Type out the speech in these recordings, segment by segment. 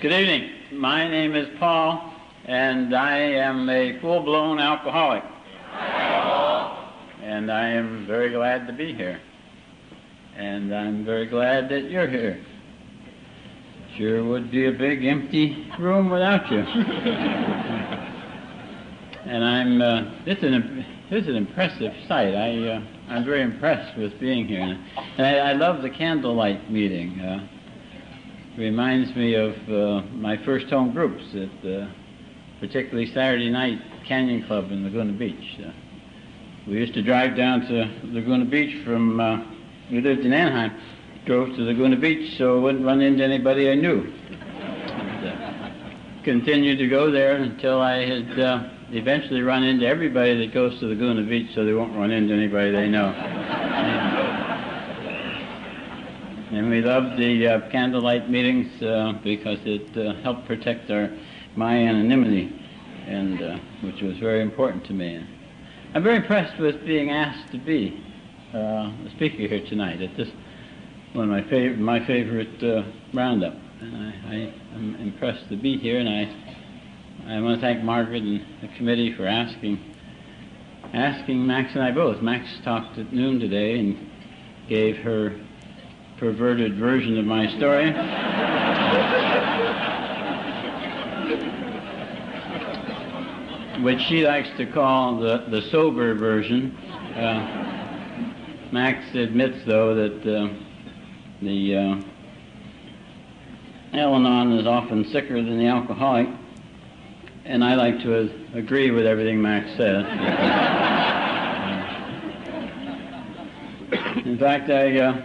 Good evening. My name is Paul, and I am a full-blown alcoholic. And I am very glad to be here. And I'm very glad that you're here. Sure would be a big empty room without you. And it's an impressive sight. I'm very impressed with being here. And I love the candlelight meeting. Reminds me of my first home groups at particularly Saturday night Canyon Club in Laguna Beach. We used to drive down to Laguna Beach from, we lived in Anaheim, drove to Laguna Beach so I wouldn't run into anybody I knew. And, continued to go there until I had eventually run into everybody that goes to Laguna Beach so they won't run into anybody they know. And we loved the candlelight meetings because it helped protect my anonymity, and which was very important to me. I'm very impressed with being asked to be a speaker here tonight at this one of my favorite roundup, and I'm impressed to be here. And I want to thank Margaret and the committee for asking Max and I both. Max talked at noon today and gave her perverted version of my story. Which she likes to call the sober version. Max admits, though, that the Al-Anon is often sicker than the alcoholic, and I like to agree with everything Max says. In fact, I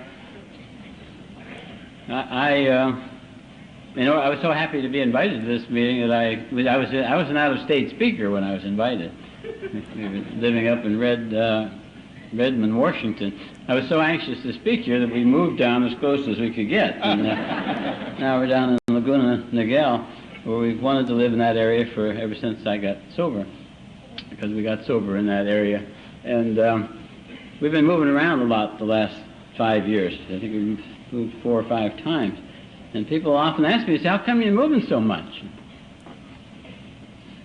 was so happy to be invited to this meeting that I was an out-of-state speaker when I was invited. We were living up in Redmond, Washington. I was so anxious to speak here that we moved down as close as we could get. And now we're down in Laguna Niguel, where we've wanted to live in that area ever since I got sober, because we got sober in that area. And we've been moving around a lot the last 5 years. I think we've moved 4 or 5 times. And people often ask me, say, how come you're moving so much?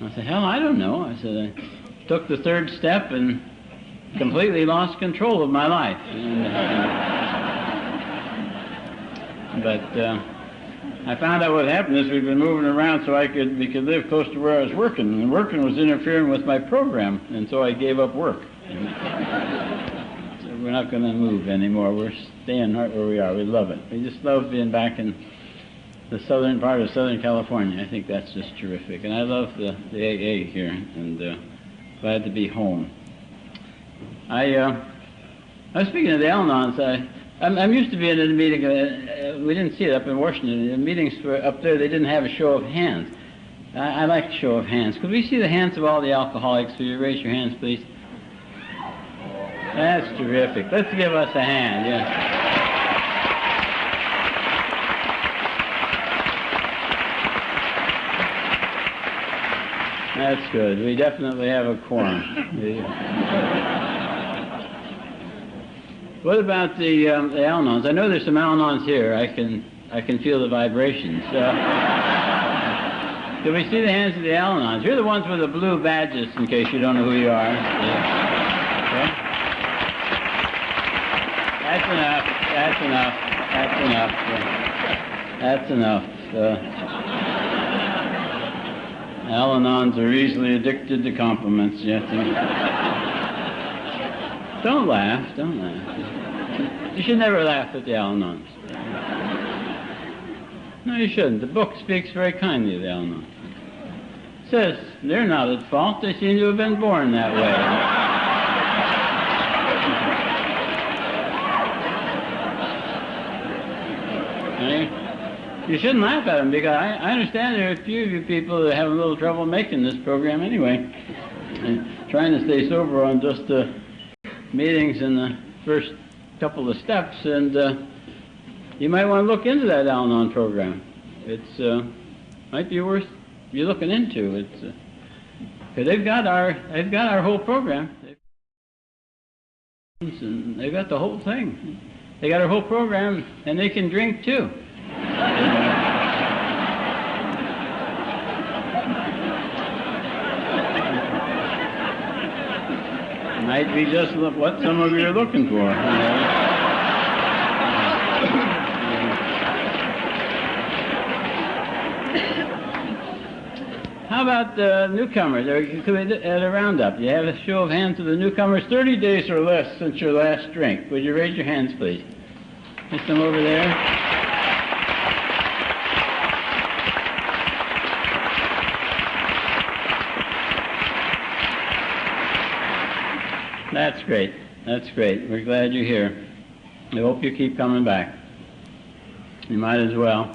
I said, hell, I don't know. I said, I took the 3rd step and completely lost control of my life. But I found out what happened is we've been moving around so we could live close to where I was working. And working was interfering with my program, and so I gave up work. So we're not going to move anymore. We're staying right where we are. We love it. We just love being back in the southern part of Southern California. I think that's just terrific. And I love the AA here, and glad to be home. I was speaking of the Al-Anons. I'm used to being in a meeting. We didn't see it up in Washington. The meetings up there, they didn't have a show of hands. I like a show of hands. Could we see the hands of all the alcoholics? Will you raise your hands, please? That's terrific. Let's give us a hand. Yeah. That's good. We definitely have a quorum. What about the Al-Anons? I know there's some Al-Anons here. I can feel the vibrations. Can we see the hands of the Al-Anons? You're the ones with the blue badges, in case you don't know who you are. Yeah. Okay. That's enough. That's enough. That's enough. Yeah. That's enough. Al-Anons are easily addicted to compliments. Yes. Don't laugh. Don't laugh. You should never laugh at the Al-Anons. No, you shouldn't. The book speaks very kindly of the Al-Anons. It says they're not at fault. They seem to have been born that way. You shouldn't laugh at them, because I understand there are a few of you people that have a little trouble making this program anyway. And trying to stay sober on just the meetings in the first couple of steps, and you might want to look into that Al-Anon program. It's might be worth you looking into. It's because they've got our whole program. And they've got the whole thing. They got our whole program, and they can drink too. Might be just what some of you are looking for. How about the newcomers? At a roundup, you have a show of hands of the newcomers, 30 days or less since your last drink. Would you raise your hands, please? There's some over there. That's great. That's great. We're glad you're here. I hope you keep coming back. You might as well.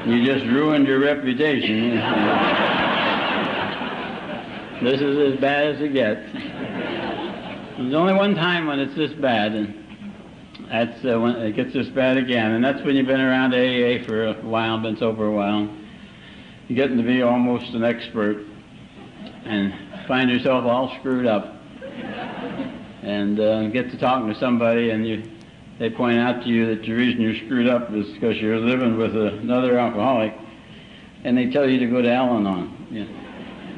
You just ruined your reputation. This is as bad as it gets. There's only one time when it's this bad, and that's when it gets this bad again, and that's when you've been around AA for a while, been sober a while. You're getting to be almost an expert, and find yourself all screwed up, and get to talking to somebody, and they point out to you that the reason you're screwed up is because you're living with another alcoholic, and they tell you to go to Al-Anon. Yeah.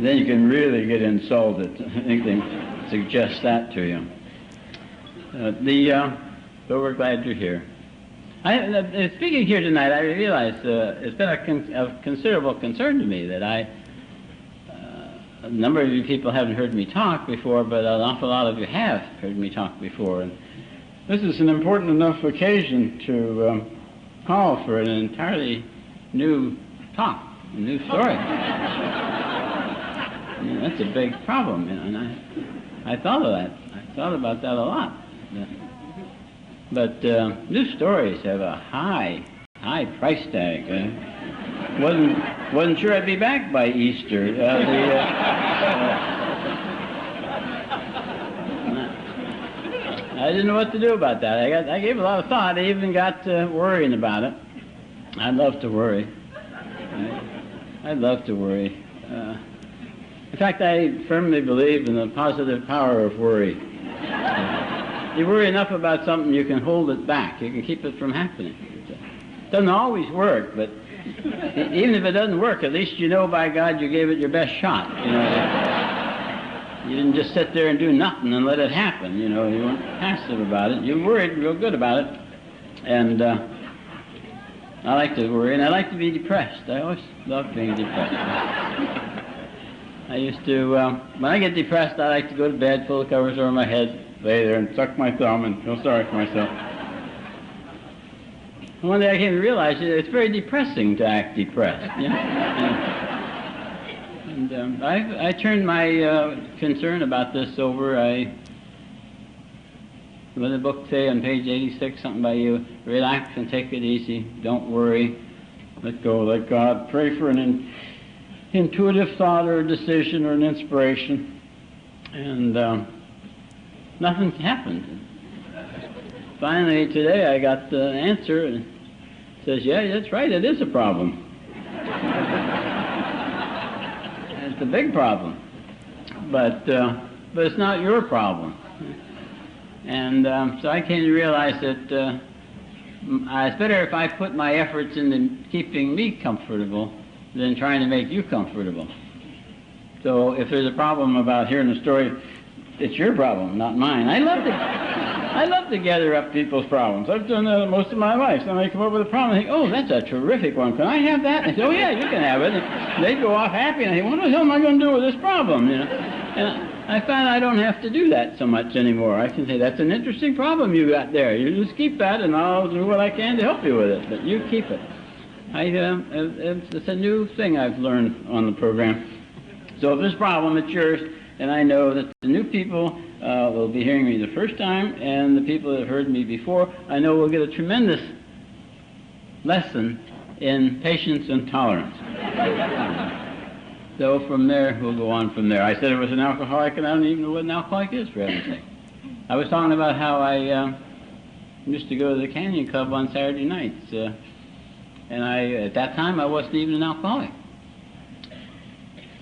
Then you can really get insulted. I think they suggest that to you. So we're glad you're here. Speaking here tonight, I realize it's been of considerable concern to me that a number of you people haven't heard me talk before, but an awful lot of you have heard me talk before. And this is an important enough occasion to call for an entirely new talk, a new story. That's a big problem, and I thought of that. I thought about that a lot. But new stories have a high price tag. Wasn't sure I'd be back by Easter. I didn't know what to do about that. I gave a lot of thought. I even got worrying about it. I'd love to worry. I'd love to worry. In fact, I firmly believe in the positive power of worry. You worry enough about something, you can hold it back. You can keep it from happening. It doesn't always work, but even if it doesn't work, at least you know, by God, you gave it your best shot. You didn't just sit there and do nothing and let it happen. You weren't passive about it. You worried real good about it. And I like to worry, and I like to be depressed. I always love being depressed. I used to, when I get depressed, I like to go to bed, pull the covers over my head, lay there and suck my thumb and feel sorry for myself. And one day I came to realize it's very depressing to act depressed. And I turned my concern about this over. What did the book say on page 86, something about you? Relax and take it easy. Don't worry. Let go, let God. Pray for an intuitive thought or a decision or an inspiration. And nothing happened. Finally, today I got the answer, and it says, yeah, that's right, it is a problem. It's a big problem. But it's not your problem. And so I came to realize that it's better if I put my efforts into keeping me comfortable than trying to make you comfortable. So if there's a problem about hearing a story, it's your problem, not mine. I love to gather up people's problems. I've done that most of my life. Somebody come up with a problem, and think, oh, that's a terrific one. Can I have that? And I say, oh yeah, you can have it. And they go off happy, and I think, what the hell am I going to do with this problem? And I find I don't have to do that so much anymore. I can say, that's an interesting problem you got there. You just keep that, and I'll do what I can to help you with it. But you keep it. It's a new thing I've learned on the program. So if this problem, it's yours, and I know that the new people will be hearing me the first time, and the people that have heard me before, I know will get a tremendous lesson in patience and tolerance. So from there, we'll go on from there. I said I was an alcoholic, and I don't even know what an alcoholic is, for heaven's sake. I was talking about how I used to go to the Canyon Club on Saturday nights, and at that time, I wasn't even an alcoholic.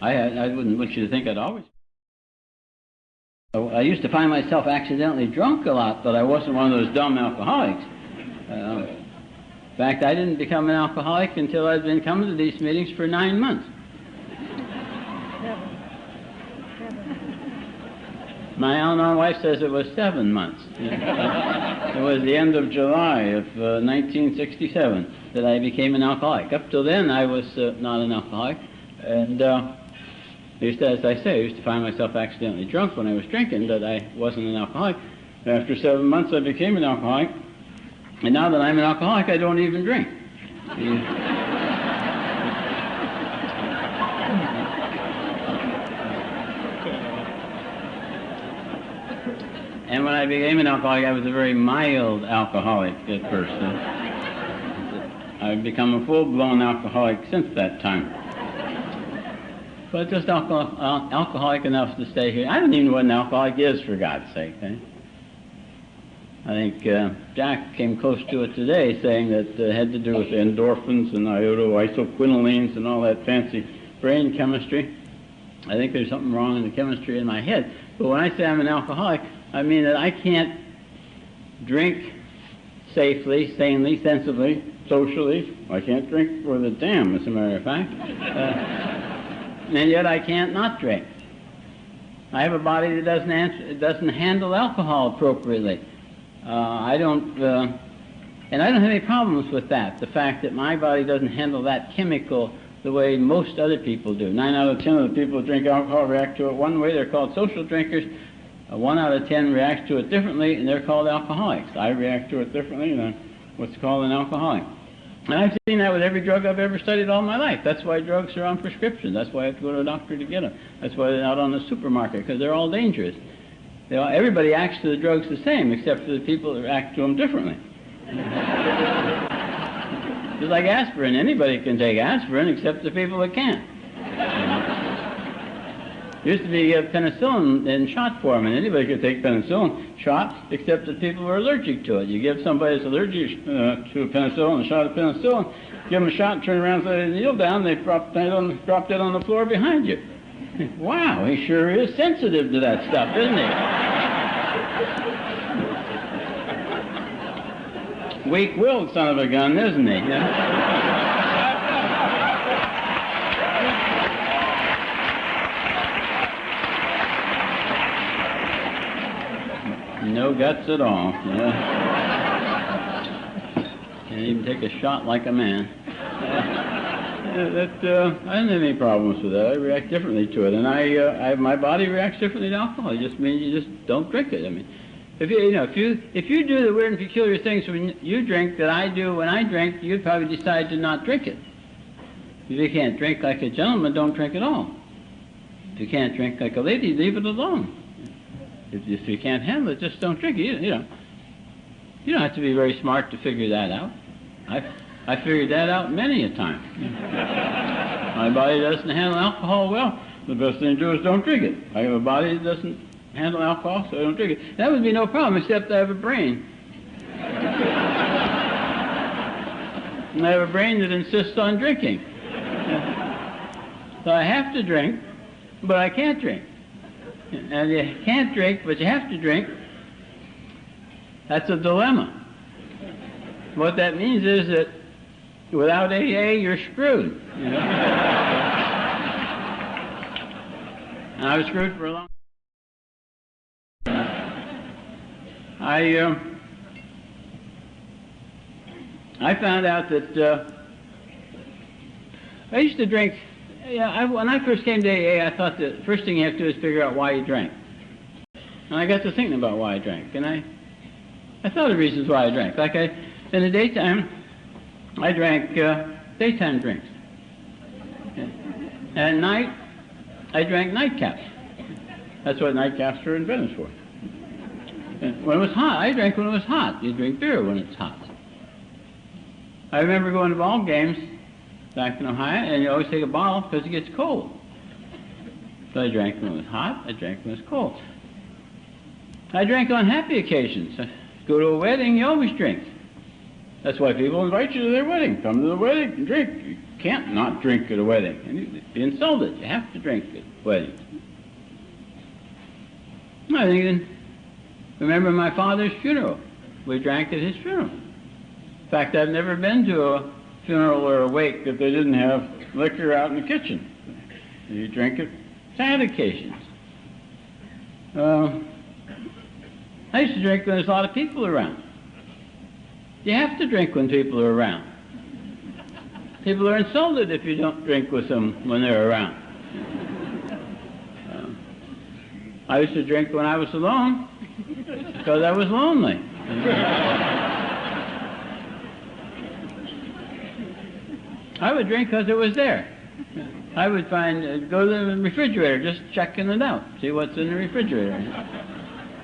I wouldn't want you to think I'd always. I used to find myself accidentally drunk a lot, but I wasn't one of those dumb alcoholics. In fact, I didn't become an alcoholic until I'd been coming to these meetings for 9 months. My Al-Anon wife says it was 7 months. It was the end of July of 1967 that I became an alcoholic. Up till then, I was not an alcoholic. And I used to, as I say, I used to find myself accidentally drunk when I was drinking, but I wasn't an alcoholic. After 7 months, I became an alcoholic. And now that I'm an alcoholic, I don't even drink. And when I became an alcoholic, I was a very mild alcoholic at first. I've become a full-blown alcoholic since that time. But just alcoholic enough to stay here. I don't even know what an alcoholic is, for God's sake. Eh? I think Jack came close to it today, saying that it had to do with endorphins and isoquinolines and all that fancy brain chemistry. I think there's something wrong in the chemistry in my head. But when I say I'm an alcoholic, I mean that I can't drink safely, sanely, sensibly, socially. I can't drink worth a damn, as a matter of fact. And yet I can't not drink. I have a body that doesn't handle alcohol appropriately. I don't have any problems with that. The fact that my body doesn't handle that chemical the way most other people do. 9 out of 10 of the people who drink alcohol react to it one way. They're called social drinkers. 1 out of 10 reacts to it differently, and they're called alcoholics. I react to it differently, and I'm what's called an alcoholic. And I've seen that with every drug I've ever studied all my life. That's why drugs are on prescription. That's why I have to go to a doctor to get them. That's why they're not on the supermarket, because they're all dangerous. Everybody acts to the drugs the same, except for the people that react to them differently. Just like aspirin. Anybody can take aspirin, except the people that can't. Used to be penicillin in shot form, and anybody could take penicillin shot, except that people were allergic to it. You give somebody that's allergic to penicillin a shot of penicillin, give them a shot, turn around, so they kneel down, they drop dead on the floor behind you. Wow, he sure is sensitive to that stuff, isn't he? Weak-willed son of a gun, isn't he? Yeah? No guts at all. Yeah. Can't even take a shot like a man. I don't have any problems with that. I react differently to it, and my body reacts differently to alcohol. It just means you just don't drink it. I mean, if you do the weird and peculiar things when you drink that I do when I drink, you'd probably decide to not drink it. If you can't drink like a gentleman, don't drink at all. If you can't drink like a lady, leave it alone. If you can't handle it, just don't drink it. You don't have to be very smart to figure that out. I figured that out many a time. My body doesn't handle alcohol well. The best thing to do is don't drink it. I have a body that doesn't handle alcohol, so I don't drink it. That would be no problem, except I have a brain. And I have a brain that insists on drinking. So I have to drink, but I can't drink. And you can't drink, but you have to drink. That's a dilemma. What that means is that without AA, you're screwed. You know? And I was screwed for a long time. I found out that I used to drink. When I first came to AA, I thought the first thing you have to do is figure out why you drank. And I got to thinking about why I drank, and I thought of reasons why I drank. Like in the daytime, I drank daytime drinks. And at night, I drank nightcaps. That's what nightcaps are invented for. And when it was hot, I drank when it was hot. You drink beer when it's hot. I remember going to ball games back in Ohio, and you always take a bottle because it gets cold. So I drank when it was hot, I drank when it was cold. I drank on happy occasions. Go to a wedding, you always drink. That's why people invite you to their wedding. Come to the wedding and drink. You can't not drink at a wedding. And you're insulted. You have to drink at weddings. I think, remember my father's funeral. We drank at his funeral. In fact, I've never been to a funeral or a wake that they didn't have liquor out in the kitchen. You drink at sad occasions. I used to drink when there's a lot of people around. You have to drink when people are around. People are insulted if you don't drink with them when they're around. I used to drink when I was alone because I was lonely. I would drink because it was there. I would go to the refrigerator, just checking it out, see what's in the refrigerator.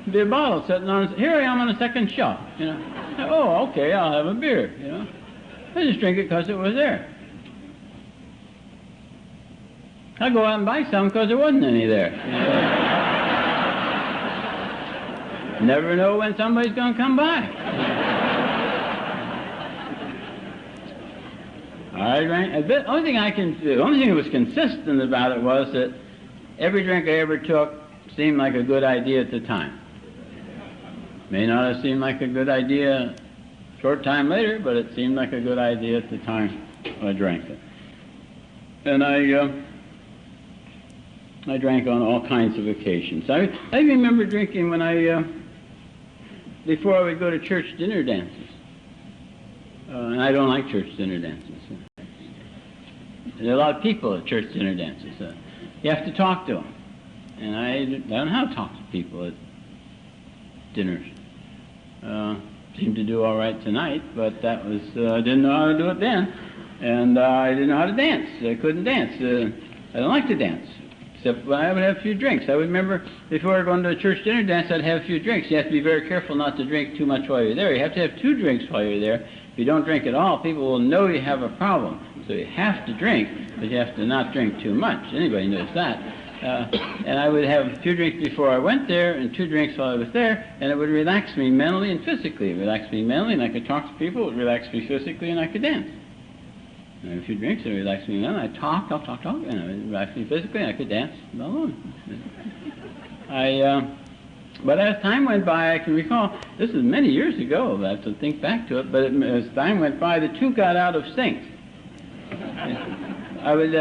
There'd be a bottle sitting on, here I am on the second shelf, you know. Oh, okay, I'll have a beer, you know. I just drink it because it was there. I'd go out and buy some because there wasn't any there. You know? Never know when somebody's going to come by. I drank. The only thing that was consistent about it was that every drink I ever took seemed like a good idea at the time. May not have seemed like a good idea a short time later, but it seemed like a good idea at the time I drank it. And I drank on all kinds of occasions. I remember drinking when before I would go to church dinner dances. And I don't like church dinner dances. There are a lot of people at church dinner dances. You have to talk to them. And I don't know how to talk to people at dinners. Seemed to do all right tonight, but that was, I didn't know how to do it then. And I didn't know how to dance. I couldn't dance. I don't like to dance, except when I would have a few drinks. I would remember before going to a church dinner dance, I'd have a few drinks. You have to be very careful not to drink too much while you're there. You have to have 2 drinks while you're there. If you don't drink at all, people will know you have a problem. So you have to drink, but you have to not drink too much. Anybody knows that. And I would have a few drinks before I went there and 2 drinks while I was there, and it would relax me mentally and physically. It would relax me mentally, and I could talk to people. It would relax me physically, and I could dance. And a few drinks, it would relax me mentally. I'd talk, and it would relax me physically, and I could dance alone. But as time went by, I can recall, this is many years ago, I have to think back to it, but as time went by, the 2 got out of sync. I would,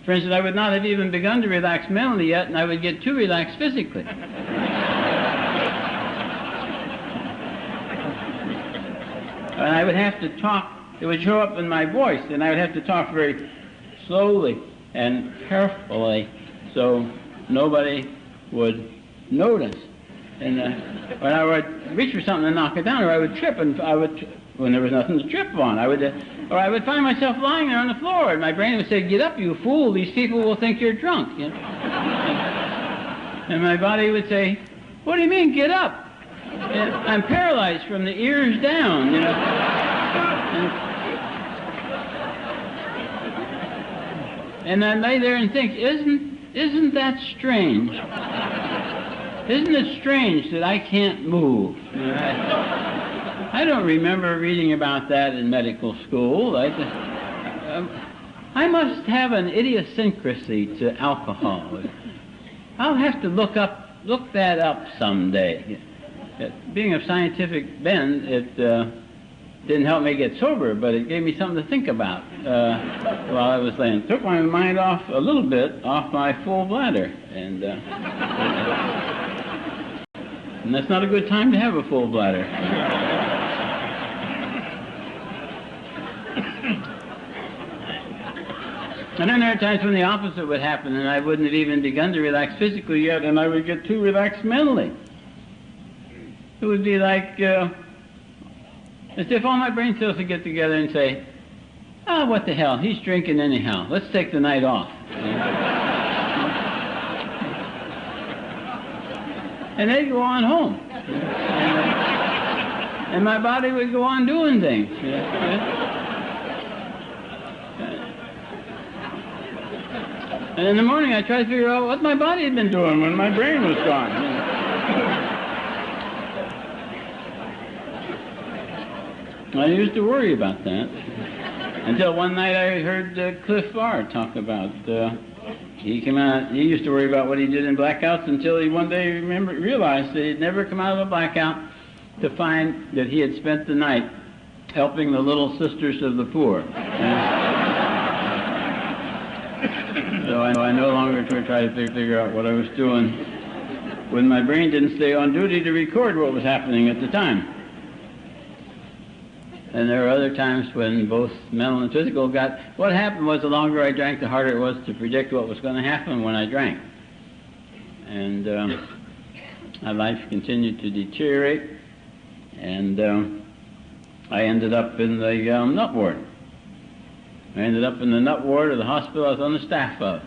for instance, I would not have even begun to relax mentally yet, and I would get too relaxed physically. And I would have to talk, it would show up in my voice, and I would have to talk very slowly and carefully so nobody would notice. And when I would reach for something and knock it down, or I would trip, and when there was nothing to trip on, or I would find myself lying there on the floor, and my brain would say, "Get up, you fool, these people will think you're drunk." You know? And my body would say, "What do you mean, get up? And I'm paralyzed from the ears down, you know." And I'd lay there and think, isn't that strange? Isn't it strange that I can't move? You know, I don't remember reading about that in medical school. I must have an idiosyncrasy to alcohol. I'll have to look that up someday. Being of scientific bent, it didn't help me get sober, but it gave me something to think about while I was laying. It took my mind off a little bit off my full bladder, and that's not a good time to have a full bladder. And then there are times when the opposite would happen, and I wouldn't have even begun to relax physically yet, and I would get too relaxed mentally. It would be like as if all my brain cells would get together and say, "Ah, what the hell, he's drinking anyhow. Let's take the night off." And they'd go on home. And my body would go on doing things. And in the morning, I tried to figure out what my body had been doing when my brain was gone. I used to worry about that. Until one night I heard Cliff Barr talk about, he came out, he used to worry about what he did in blackouts until he one day realized that he'd never come out of a blackout to find that he had spent the night helping the Little Sisters of the Poor. So I no longer try to figure out what I was doing. when my brain didn't stay on duty to record what was happening at the time. And there were other times when both mental and physical got... What happened was the longer I drank, the harder it was to predict what was going to happen when I drank. And my life continued to deteriorate, and I ended up in the nut ward. I ended up in the nut ward of the hospital I was on the staff of.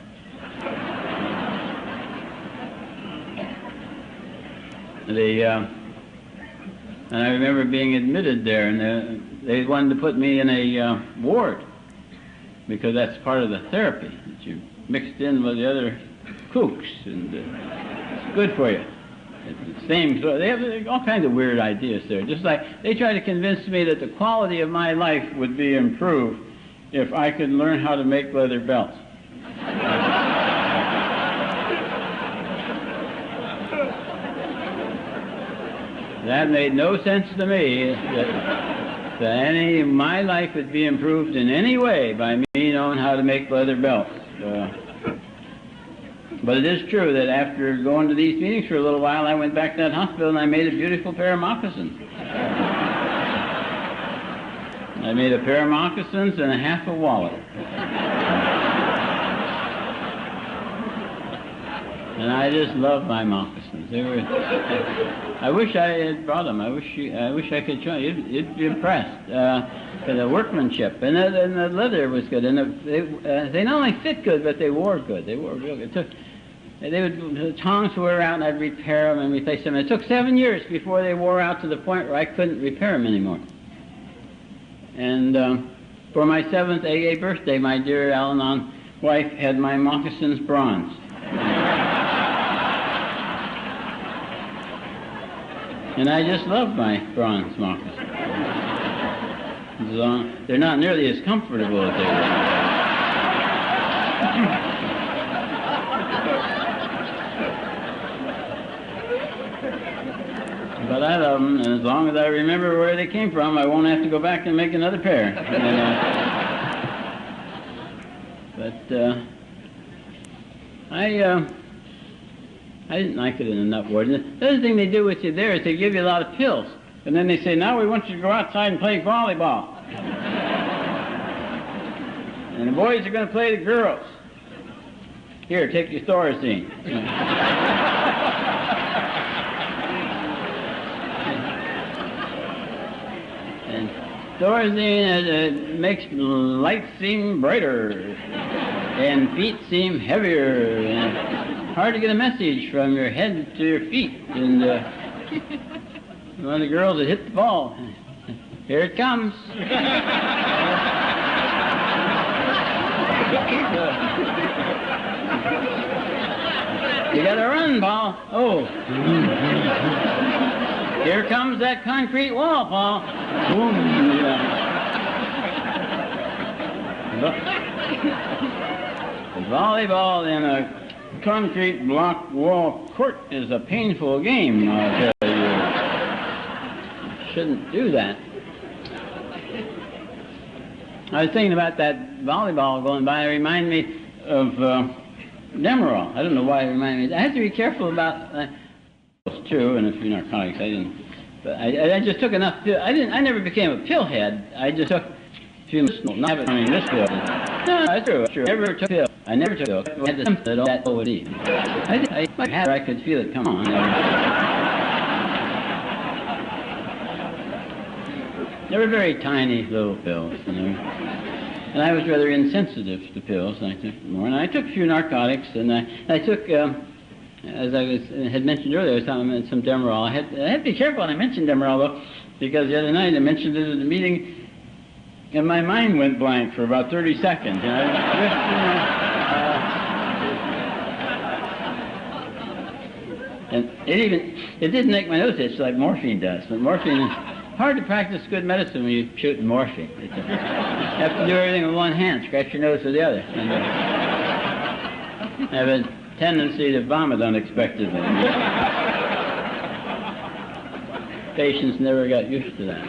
And I remember being admitted there, and they wanted to put me in a ward, because that's part of the therapy, that you mixed in with the other kooks, and it's good for you. It's the same, so they have all kinds of weird ideas there. Just like they try to convince me that the quality of my life would be improved if I could learn how to make leather belts. That made no sense to me, that my life would be improved in any way by me knowing how to make leather belts. But it is true that after going to these meetings for a little while, I went back to that hospital and I made a beautiful pair of moccasins. I made a pair of moccasins and a half a wallet. And I just love my moccasins. They were... I wish I had brought them. I wish I could show you. You'd be impressed. The workmanship and the leather was good, and they not only fit good, but they wore good. They wore real good. The tongs wore out, and I'd repair them and replace them. And it took 7 years before they wore out to the point where I couldn't repair them anymore. And for my 7th AA birthday, my dear Al-Anon wife had my moccasins bronzed. And I just love my bronze moccasins. They're not nearly as comfortable as they were. But I love them, and as long as I remember where they came from, I won't have to go back and make another pair. I didn't like it in the nut ward. And the other thing they do with you there is they give you a lot of pills. And then they say, now we want you to go outside and play volleyball. And the boys are going to play the girls. Here, take your Thorazine. And Thorazine makes light seem brighter, and feet seem heavier, and hard to get a message from your head to your feet. And one of the girls that hit the ball. Here it comes. You gotta run, Paul. Oh. Here comes that concrete wall, Paul. Volleyball in a concrete block wall court is a painful game, I'll tell you. You shouldn't do that. I was thinking about that volleyball going by. It reminded me of Demerol. I don't know why it reminded me. I have to be careful about... it's true, and a few narcotics. I didn't... But I just took enough... I never became a pill head. I just took a few... Not having this pill. No, that's true. I never took a pill. I never took a pill. I had the symptom that all that would eat. I could feel it come on. They were very tiny little pills, you know. And I was rather insensitive to pills, and I took more. And I took a few narcotics, and I took, as I had mentioned earlier, I was talking about some Demerol. I had to be careful when I mentioned Demerol, though, because the other night I mentioned it at the meeting, and my mind went blank for about 30 seconds. And I just, and it didn't make my nose itch like morphine does, but morphine is hard to practice good medicine when you're shooting morphine. You have to do everything with one hand, scratch your nose with the other. And, I have a tendency to vomit unexpectedly. Patients never got used to that.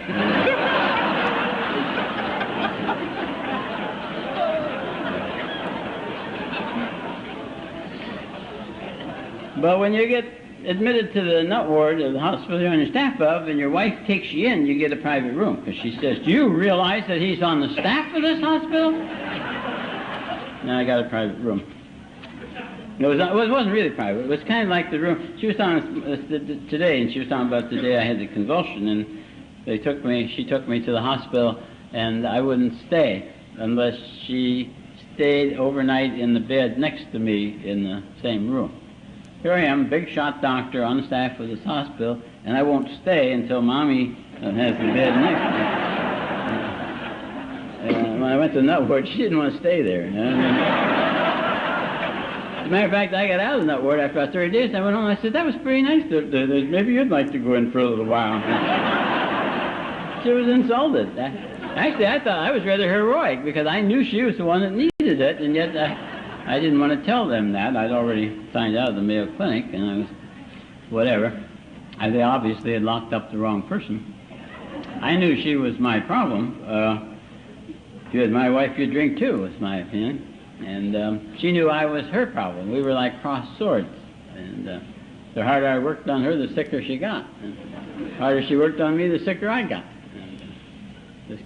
But when you get admitted to the nut ward of the hospital you're on the staff of, and your wife takes you in, you get a private room. Because she says, do you realize that he's on the staff of this hospital? And I got a private room. It wasn't really private. It was kind of like the room. She was talking today, and she was talking about the day I had the convulsion, and she took me to the hospital, and I wouldn't stay unless she stayed overnight in the bed next to me in the same room. Here I am, big shot doctor on the staff of this hospital, and I won't stay until Mommy has the bed next to me. When I went to the nut ward, she didn't want to stay there. You know? As a matter of fact, I got out of the nut ward after about 30 days. I went home and I said, that was pretty nice. Maybe you'd like to go in for a little while. She was insulted. Actually, I thought I was rather heroic because I knew she was the one that needed it, and yet I didn't want to tell them that. I'd already signed out of the Mayo Clinic, and I was, whatever. They obviously had locked up the wrong person. I knew she was my problem. My wife could drink too, was my opinion. And she knew I was her problem. We were like crossed swords. And the harder I worked on her, the sicker she got. And the harder she worked on me, the sicker I got.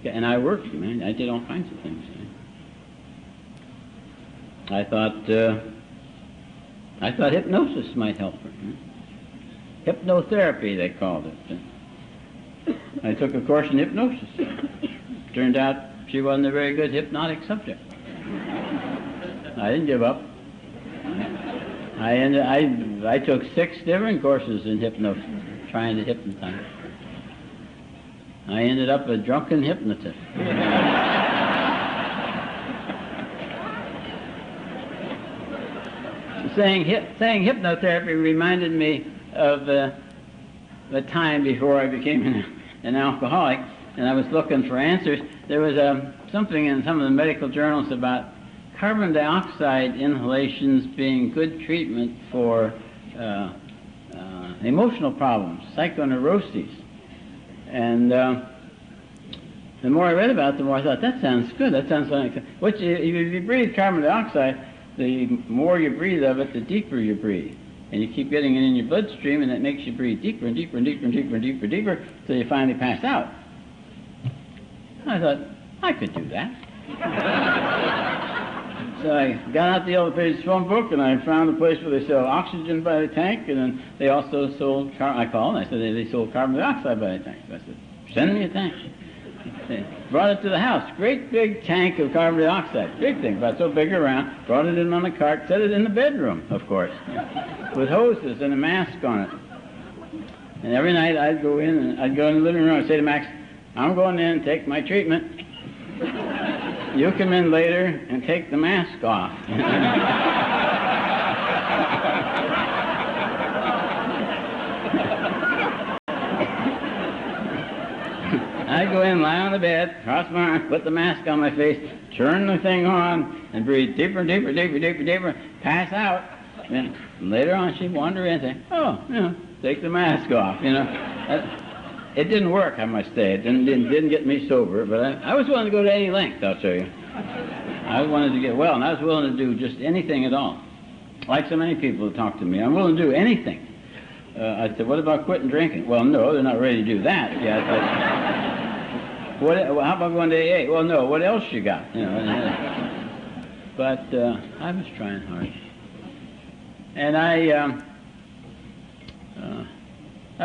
And I worked, man. I did all kinds of things. I thought hypnosis might help her. Hypnotherapy, they called it. I took a course in hypnosis. Turned out she wasn't a very good hypnotic subject. I didn't give up. I took 6 different courses in hypnosis, trying to hypnotize. I ended up a drunken hypnotist. Saying hypnotherapy reminded me of the time before I became an alcoholic, and I was looking for answers. There was something in some of the medical journals about carbon dioxide inhalations being good treatment for emotional problems, psychoneuroses. And the more I read about it, the more I thought, that sounds good. That sounds like, if you breathe carbon dioxide, the more you breathe of it, the deeper you breathe. And you keep getting it in your bloodstream, and that makes you breathe deeper and deeper and deeper and deeper and deeper and deeper, until you finally pass out. I thought, I could do that. So I got out the old page phone book, and I found a place where they sell oxygen by the tank, and then they also sold, I called, and I said they sold carbon dioxide by the tank. So I said, send me a tank. They brought it to the house, great big tank of carbon dioxide, big thing, about so big around, brought it in on a cart, set it in the bedroom, of course, with hoses and a mask on it. And every night I'd go in the living room and say to Max, I'm going in and take my treatment. You come in later and take the mask off. I'd go in, lie on the bed, cross my arms, put the mask on my face, turn the thing on, and breathe deeper and deeper, deeper, deeper, deeper, pass out. Then later on she'd wander in and say, oh, take the mask off, It didn't work, I must say. It didn't get me sober, but I was willing to go to any length, I'll tell you. I wanted to get well, and I was willing to do just anything at all. Like so many people who talk to me, I'm willing to do anything. I said, what about quitting drinking? Well, no, they're not ready to do that yet. But how about going to AA? Well, no, what else you got? But I was trying hard. And I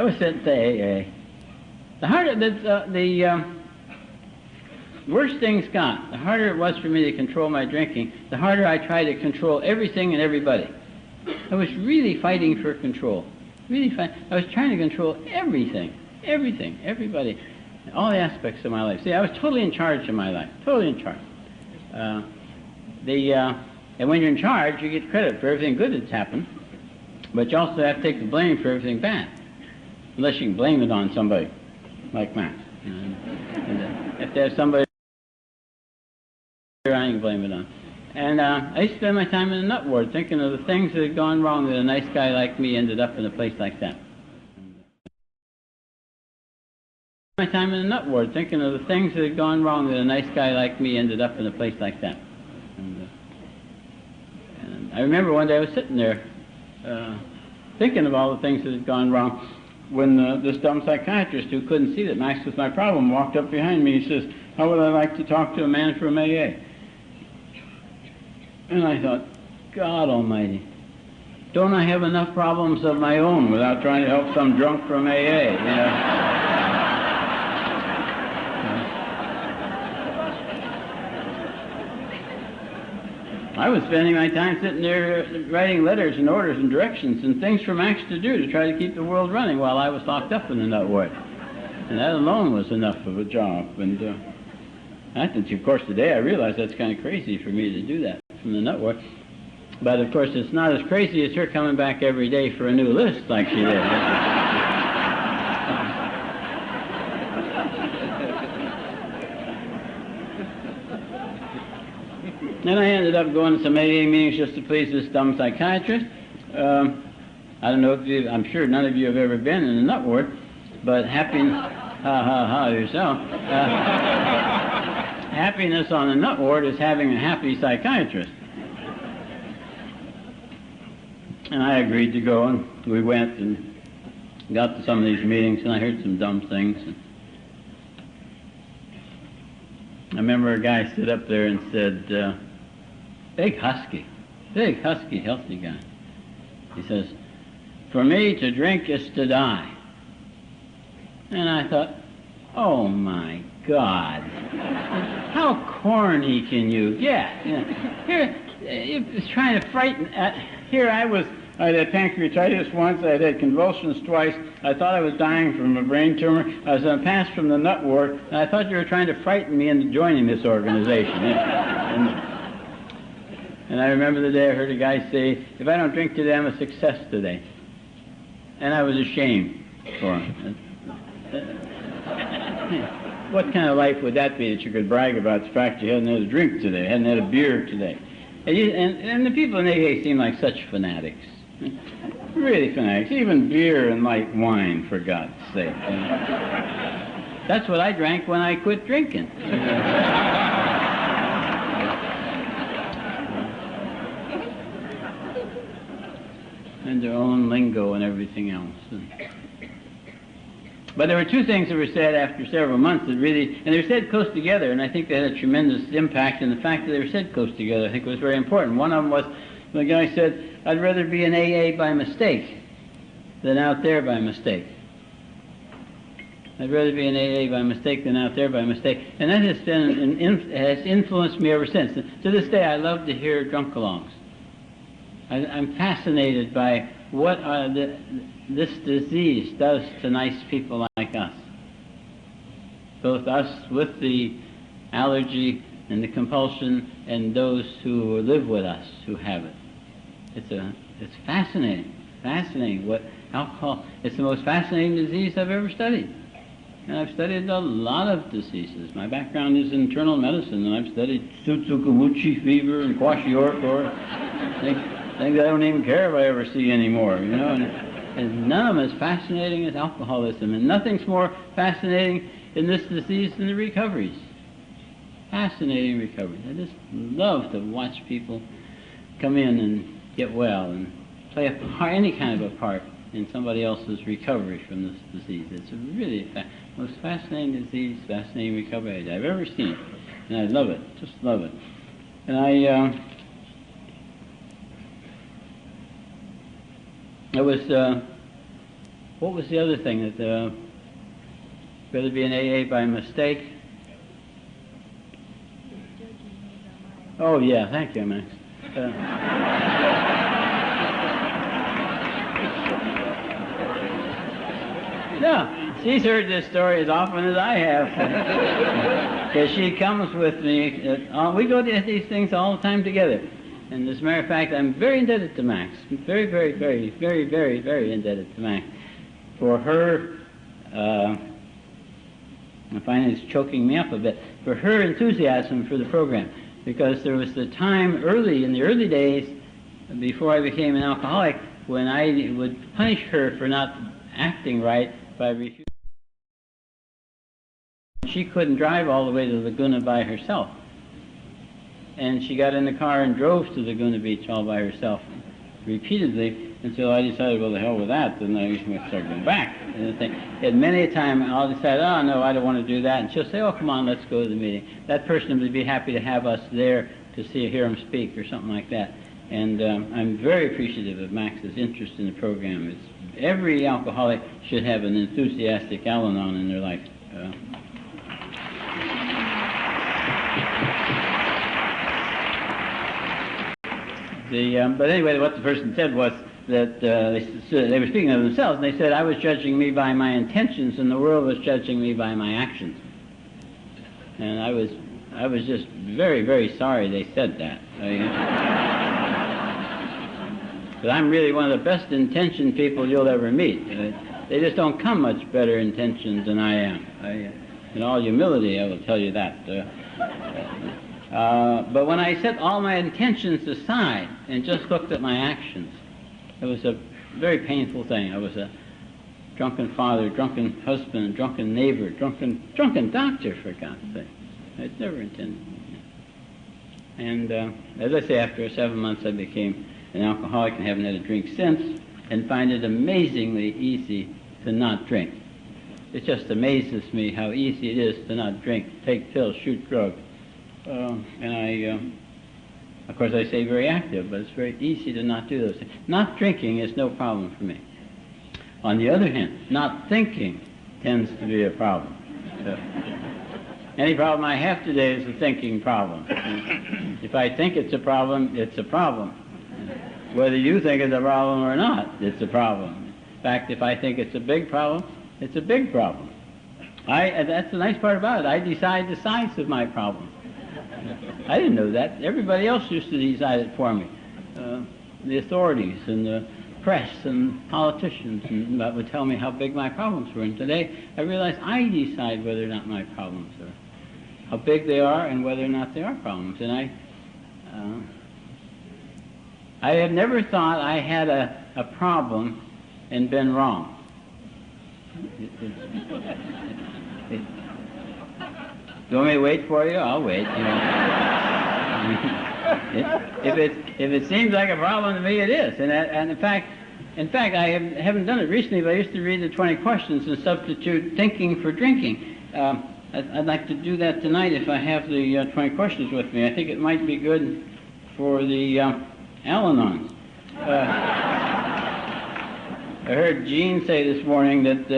was sent to AA. The harder the worse things got, the harder it was for me to control my drinking, the harder I tried to control everything and everybody. I was really fighting for control. I was trying to control everything, everybody, all the aspects of my life. See, I was totally in charge of my life, totally in charge. And when you're in charge, you get credit for everything good that's happened, but you also have to take the blame for everything bad, unless you can blame it on somebody. Like Max. If there's somebody I can blame it on. And I used to spend my time in the nut ward thinking of the things that had gone wrong that a nice guy like me ended up in a place like that. My time in the nut ward thinking of the things that had gone wrong that a nice guy like me ended up in a place like that. And I remember one day I was sitting there thinking of all the things that had gone wrong, when this dumb psychiatrist who couldn't see that Max was my problem walked up behind me. He says, "How would I like to talk to a man from AA?" And I thought, God Almighty, don't I have enough problems of my own without trying to help some drunk from AA? You know? I was spending my time sitting there writing letters and orders and directions and things for Max to do to try to keep the world running while I was locked up in the nut ward. And that alone was enough of a job. And I think, of course, today I realize that's kind of crazy for me to do that from the nut ward. But, of course, it's not as crazy as her coming back every day for a new list like she did. Then I ended up going to some AA meetings just to please this dumb psychiatrist. I don't know if you, I'm sure none of you have ever been in a nut ward, but yourself. Happiness on a nut ward is having a happy psychiatrist. And I agreed to go, and we went and got to some of these meetings, and I heard some dumb things. I remember a guy stood up there and said, big, husky, healthy guy. He says, "For me, to drink is to die." And I thought, oh my God, how corny can you get? You know, here, it's trying to frighten. Here I was, I had pancreatitis once, I had convulsions twice, I thought I was dying from a brain tumor, I was passed from the nut ward, and I thought you were trying to frighten me into joining this organization. And I remember the day I heard a guy say, "If I don't drink today, I'm a success today." And I was ashamed for him. What kind of life would that be that you could brag about the fact you hadn't had a drink today, hadn't had a beer today? And the people in AA seem like such fanatics. Really fanatics. Even beer and light wine, for God's sake. That's what I drank when I quit drinking. And their own lingo and everything else. But there were two things that were said after several months that really, and they were said close together, and I think they had a tremendous impact, and the fact that they were said close together I think was very important. One of them was, the guy said, "I'd rather be in AA by mistake than out there by mistake. I'd rather be in AA by mistake than out there by mistake." And that has been has influenced me ever since. To this day I love to hear drunk-alongs. I'm fascinated by what this disease does to nice people like us. Both us with the allergy and the compulsion and those who live with us who have it. It's fascinating. Fascinating what alcohol, it's the most fascinating disease I've ever studied. And I've studied a lot of diseases. My background is internal medicine, and I've studied Tsutsugamuchi fever and kwashiorkor. Things I don't even care if I ever see anymore, you know. And none of them is fascinating as alcoholism, and nothing's more fascinating in this disease than the recoveries. Fascinating recoveries. I just love to watch people come in and get well and play a part, any kind of a part in somebody else's recovery from this disease. It's a really most fascinating disease, fascinating recovery I've ever seen, and I love it, just love it. And it was, what was the other thing that, rather be in AA by mistake? Oh yeah, thank you, Max. No, she's heard this story as often as I have. Because she comes with me, we go to these things all the time together. And as a matter of fact, I'm very indebted to Max. Very, very, very, very, very, very indebted to Max. For her, I find it's choking me up a bit, for her enthusiasm for the program. Because there was the time in the early days, before I became an alcoholic, when I would punish her for not acting right by refusing. She couldn't drive all the way to Laguna by herself. And she got in the car and drove to Laguna Beach all by herself repeatedly, until I decided, well, the hell with that, then I was going to start going back. And many a time I'll decide, oh, no, I don't want to do that. And she'll say, oh, come on, let's go to the meeting. That person would be happy to have us there to hear him speak or something like that. And I'm very appreciative of Max's interest in the program. Every alcoholic should have an enthusiastic Al-Anon in their life. But anyway, what the person said was that they were speaking of themselves, and they said, I was judging me by my intentions, and the world was judging me by my actions. And I was just very, very sorry they said that. But I'm really one of the best intentioned people you'll ever meet. They just don't come much better intentioned than I am. In all humility, I will tell you that. But when I set all my intentions aside and just looked at my actions, it was a very painful thing. I was a drunken father, drunken husband, drunken neighbor, drunken doctor, for God's sake. I'd never intended. And as I say, after 7 months I became an alcoholic and haven't had a drink since, and find it amazingly easy to not drink. It just amazes me how easy it is to not drink, take pills, shoot drugs. Of course I say very active, but it's very easy to not do those things. Not drinking is no problem for me. On the other hand, not thinking tends to be a problem. Any problem I have today is a thinking problem. If I think it's a problem, it's a problem. Whether you think it's a problem or not, it's a problem. In fact, if I think it's a big problem, it's a big problem. That's the nice part about it. I decide the size of my problem. I didn't know that. Everybody else used to decide it for me. The authorities and the press and politicians and that would tell me how big my problems were. And today I realize I decide whether or not my problems are, how big they are and whether or not they are problems. And I have never thought I had a problem and been wrong. You want me to wait for you? I'll wait. You know. If it seems like a problem to me, it is. And in fact, I haven't done it recently, but I used to read the 20 questions and substitute thinking for drinking. I'd like to do that tonight if I have the 20 questions with me. I think it might be good for the Al-Anon. I heard Gene say this morning that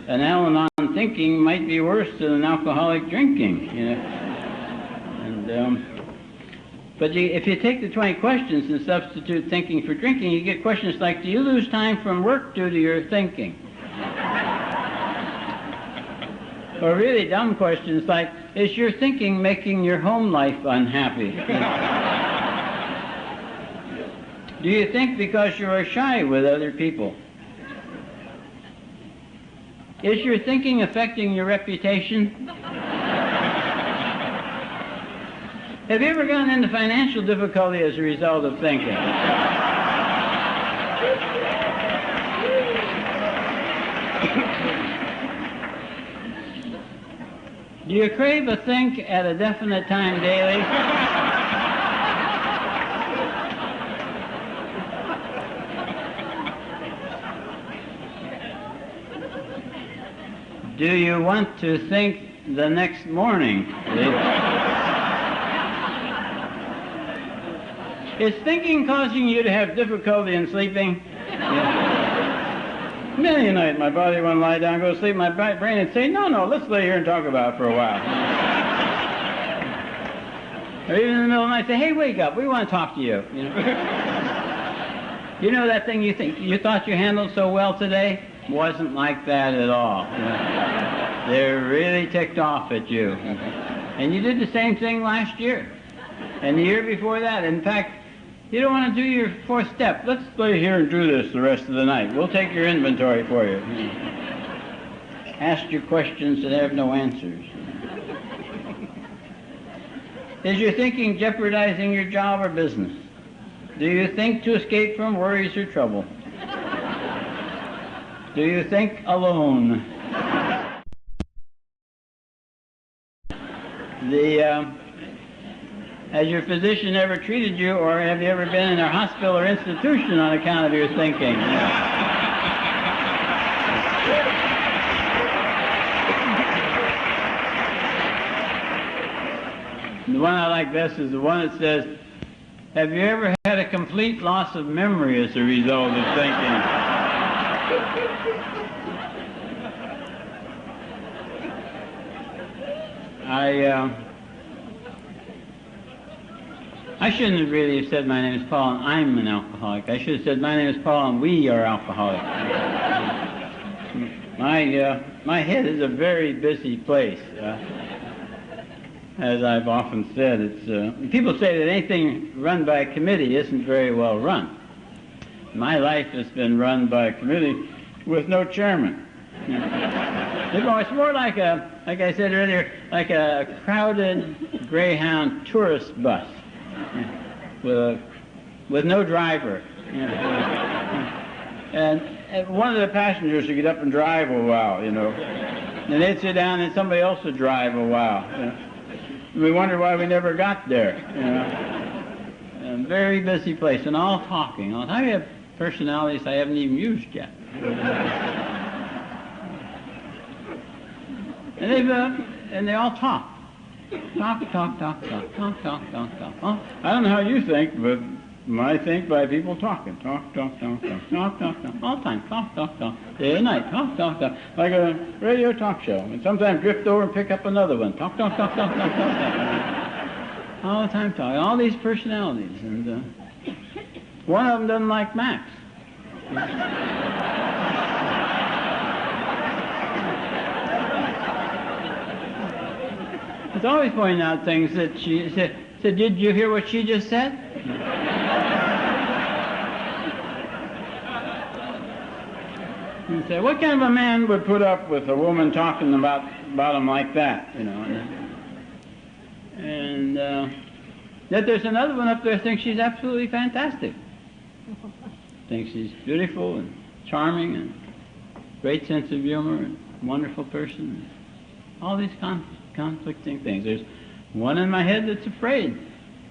an Al-Anon thinking might be worse than an alcoholic drinking. You know? And but if you take the 20 questions and substitute thinking for drinking, you get questions like, do you lose time from work due to your thinking? Or really dumb questions like, is your thinking making your home life unhappy? Do you think because you are shy with other people? Is your thinking affecting your reputation? Have you ever gone into financial difficulty as a result of thinking? Do you crave a think at a definite time daily? Do you want to think the next morning? Is thinking causing you to have difficulty in sleeping? Yeah. Many a night my body wouldn't lie down, go to sleep, my brain would say, no, let's lay here and talk about it for a while. Or even in the middle of the night say, hey, wake up, we want to talk to you. You know that thing you thought you handled so well today? Wasn't like that at all. They're really ticked off at you. And you did the same thing last year. And the year before that. In fact, you don't want to do your fourth step. Let's lay here and do this the rest of the night. We'll take your inventory for you. Ask your questions that have no answers. Is your thinking jeopardizing your job or business? Do you think to escape from worries or trouble? Do you think alone? Has your physician ever treated you, or have you ever been in a hospital or institution on account of your thinking? The one I like best is the one that says, have you ever had a complete loss of memory as a result of thinking? I shouldn't have really said my name is Paul and I'm an alcoholic. I should have said my name is Paul and we are alcoholics. My head is a very busy place. As I've often said, it's people say that anything run by a committee isn't very well run. My life has been run by a committee with no chairman. It's more like I said earlier, like a crowded Greyhound tourist bus with no driver. And one of the passengers would get up and drive a while, and they'd sit down and somebody else would drive a while. We wonder why we never got there. A very busy place, and all talking. I have personalities I haven't even used yet. And they all talk. Talk. Oh, I don't know how you think, but I think by people talking. Talk. All the time. Talk. Day and night. Talk. Like a radio talk show. And sometimes drift over and pick up another one. Talk. All the time talking. All these personalities. And one of them doesn't like Max. It's always pointing out things that she said, did you hear what she just said? You say, what kind of a man would put up with a woman talking about him like that, And yet there's another one up there who thinks she's absolutely fantastic. Thinks she's beautiful and charming and great sense of humor and wonderful person. All these conflicting things. There's one in my head that's afraid.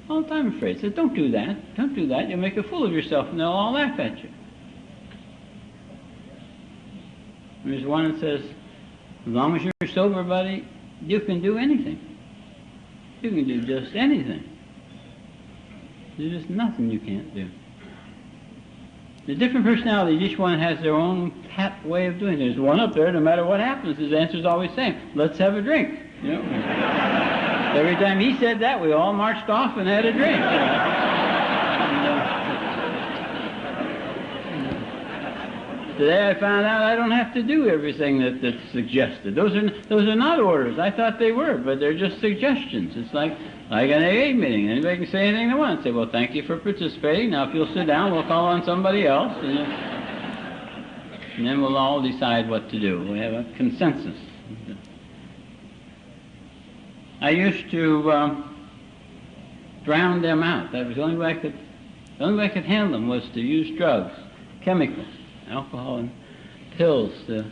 All the time afraid. Says, don't do that. You'll make a fool of yourself and they'll all laugh at you. And there's one that says, as long as you're sober, buddy, you can do anything. You can do just anything. There's just nothing you can't do. The different personalities, each one has their own pat way of doing it. There's one up there, no matter what happens, his answer's always the same. Let's have a drink. Every time he said that, we all marched off and had a drink. Today I found out I don't have to do everything that's suggested. Those are not orders. I thought they were, but they're just suggestions. It's like an AA meeting. Anybody can say anything they want. Say, well, thank you for participating. Now, if you'll sit down, we'll call on somebody else. And then we'll all decide what to do. We have a consensus. I used to drown them out. That was the only way I could handle them was to use drugs, chemicals, alcohol and pills to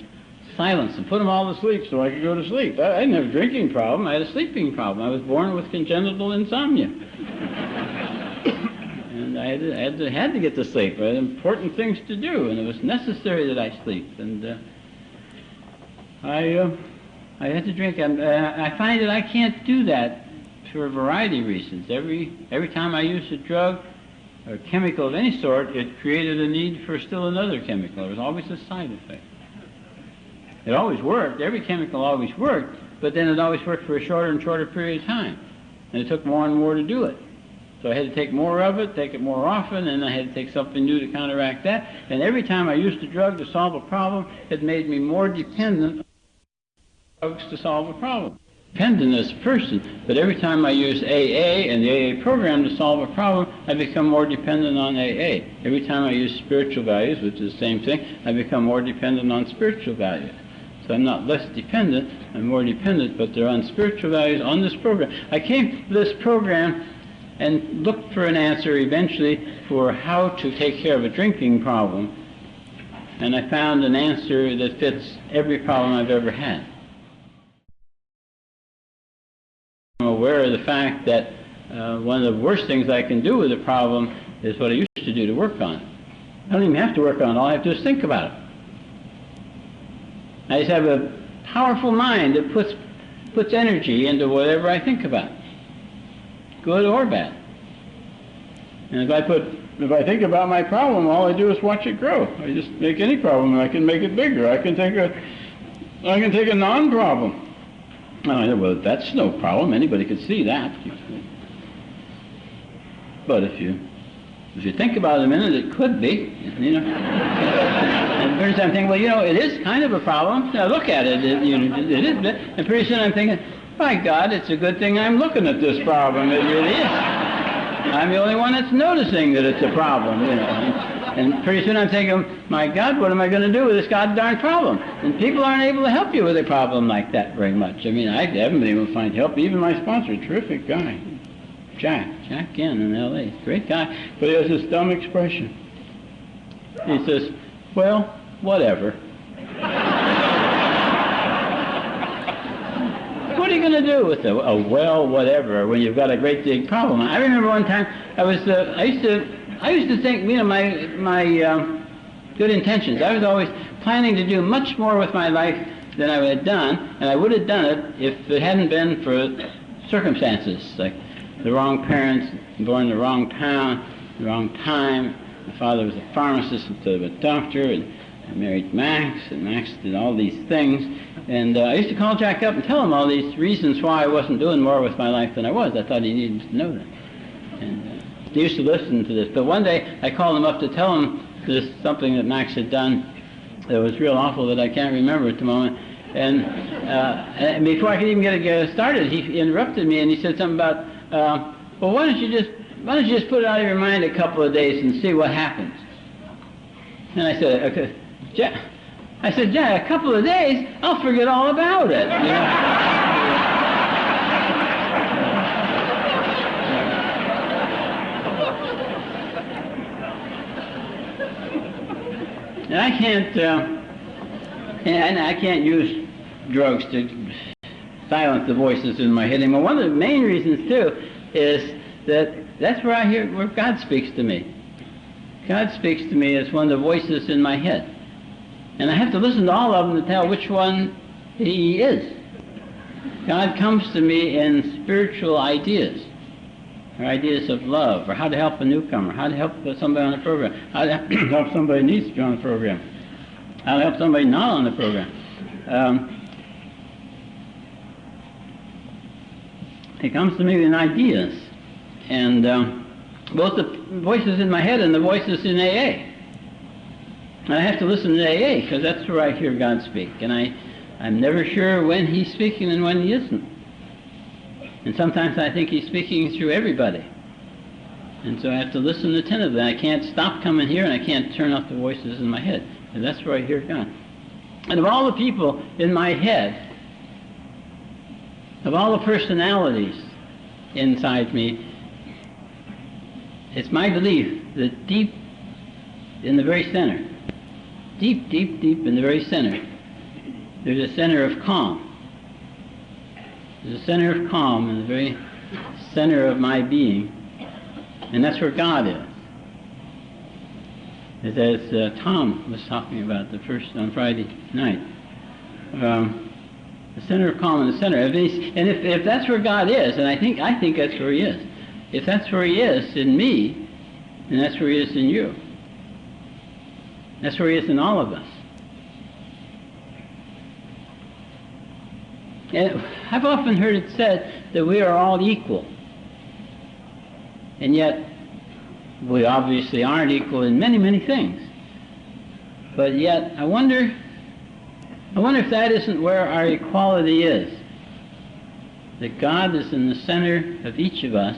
silence them, put them all to sleep so I could go to sleep. I didn't have a drinking problem. I had a sleeping problem. I was born with congenital insomnia. And I had to get to sleep. I had important things to do, and it was necessary that I sleep. And I had to drink. I find that I can't do that for a variety of reasons. Every time I used a drug or chemical of any sort, it created a need for still another chemical. There was always a side effect. It always worked. Every chemical always worked, but then it always worked for a shorter and shorter period of time. And it took more and more to do it. So I had to take more of it, take it more often, and I had to take something new to counteract that. And every time I used a drug to solve a problem, it made me more dependent on drugs to solve a problem. Dependent as a person, but every time I use AA and the AA program to solve a problem, I become more dependent on AA. Every time I use spiritual values, which is the same thing, I become more dependent on spiritual values. So I'm not less dependent, I'm more dependent, but they're on spiritual values on this program. I came to this program and looked for an answer eventually for how to take care of a drinking problem, and I found an answer that fits every problem I've ever had. I'm aware of the fact that one of the worst things I can do with a problem is what I used to do, to work on it. I don't even have to work on it. All I have to do is think about it. I just have a powerful mind that puts energy into whatever I think about, good or bad. And if I think about my problem, all I do is watch it grow. I just make any problem and I can make it bigger. I can take a non-problem. And I say, well, that's no problem. Anybody could see that. But if you think about it a minute, it could be, you know. And pretty soon I'm thinking, well, you know, it is kind of a problem. Now look at it, it is. And pretty soon I'm thinking, by God, it's a good thing I'm looking at this problem. It really is. I'm the only one that's noticing that it's a problem, you know. And pretty soon I'm thinking, my God, what am I going to do with this god-darn problem? And people aren't able to help you with a problem like that very much. I mean, I haven't been able to find help. Even my sponsor, terrific guy, Jack Ginn in L.A., great guy, but he has this dumb expression. He says, well, whatever. What are you going to do with a well, whatever, when you've got a great big problem? I remember one time I used to think, you know, my good intentions. I was always planning to do much more with my life than I had done, and I would have done it if it hadn't been for circumstances, like the wrong parents, born in the wrong town, the wrong time. My father was a pharmacist instead of a doctor, and I married Max, and Max did all these things. And I used to call Jack up and tell him all these reasons why I wasn't doing more with my life than I was. I thought he needed to know that. And he used to listen to this. But one day I called him up to tell him this something that Max had done that was real awful that I can't remember at the moment. And before I could even get it started, he interrupted me and he said something about, well, why don't you just put it out of your mind a couple of days and see what happens? And I said, okay, Jack. I said, Jack, a couple of days, I'll forget all about it. You know? And I can't use drugs to silence the voices in my head anymore. One of the main reasons too is that's where God speaks to me. God speaks to me as one of the voices in my head. And I have to listen to all of them to tell which one He is. God comes to me in spiritual ideas, or ideas of love, or how to help a newcomer, how to help somebody on the program, how to help somebody who needs to be on the program, how to help somebody not on the program. He comes to me in ideas, and both the voices in my head and the voices in AA. And I have to listen to AA because that's where I hear God speak. And I'm never sure when He's speaking and when He isn't. And sometimes I think He's speaking through everybody. And so I have to listen attentively. I can't stop coming here and I can't turn off the voices in my head. And that's where I hear God. And of all the people in my head, of all the personalities inside me, it's my belief that deep in the very center, deep in the very center, there's a center of calm. There's a center of calm in the very center of my being, and that's where God is. As Tom was talking about on Friday night, the center of calm in the center. And if that's where God is, and I think that's where He is. If that's where He is in me, then that's where He is in you. That's where He is in all of us. And I've often heard it said that we are all equal. And yet, we obviously aren't equal in many, many things. But yet, I wonder if that isn't where our equality is. That God is in the center of each of us,